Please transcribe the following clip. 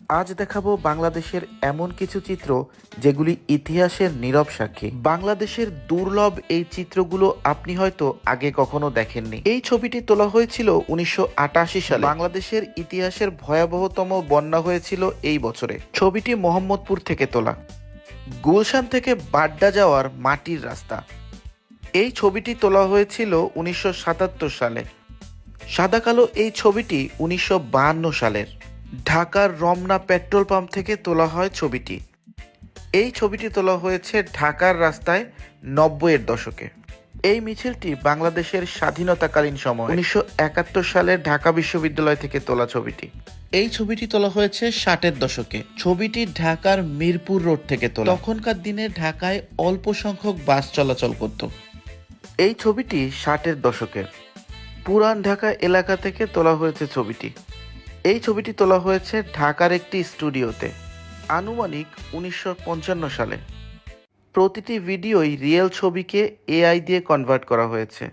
আজ দেখাবো বাংলাদেশের এমন কিছু চিত্র যেগুলি ইতিহাসের নীরব সাক্ষী। বাংলাদেশের দুর্লভ এই চিত্রগুলো আপনি হয়তো আগে কখনো দেখেননি। এই ছবিটি তোলা হয়েছিল 1988 সালে। বাংলাদেশের ইতিহাসের ভয়াবহতম বন্যা হয়েছিল এই বছরে। ছবিটি মোহাম্মদপুর থেকে তোলা। গুলশান থেকে বাড্ডা যাওয়ার মাটির রাস্তা। এই ছবিটি তোলা হয়েছিল 1977 সালে। সাদা কালো এই ছবিটি 1952 সালের। ঢাকার রমনা পেট্রোল পাম্প থেকে তোলা হয় ছবিটি। এই ছবিটি তোলা হয়েছে ঢাকার রাস্তায় 90-এর দশকে। এই মিছিলটি বাংলাদেশের স্বাধীনতাকালীন সময় 1971 সালের ঢাকা বিশ্ববিদ্যালয় থেকে তোলা ছবিটি। এই ছবিটি তোলা হয়েছে 60-এর দশকে। ছবিটি ঢাকার মিরপুর রোড থেকে তোলা। তখনকার দিনে ঢাকায় অল্প সংখ্যক বাস চলাচল করত। এই ছবিটি 60-এর দশকের। পুরান ঢাকা এলাকা থেকে তোলা হয়েছে ছবিটি। এই ছবিটি তোলা হয়েছে ঢাকার একটি স্টুডিওতে আনুমানিক 1955 সালে। প্রতিটি ভিডিওই রিয়েল ছবিকে এআই দিয়ে কনভার্ট করা হয়েছে।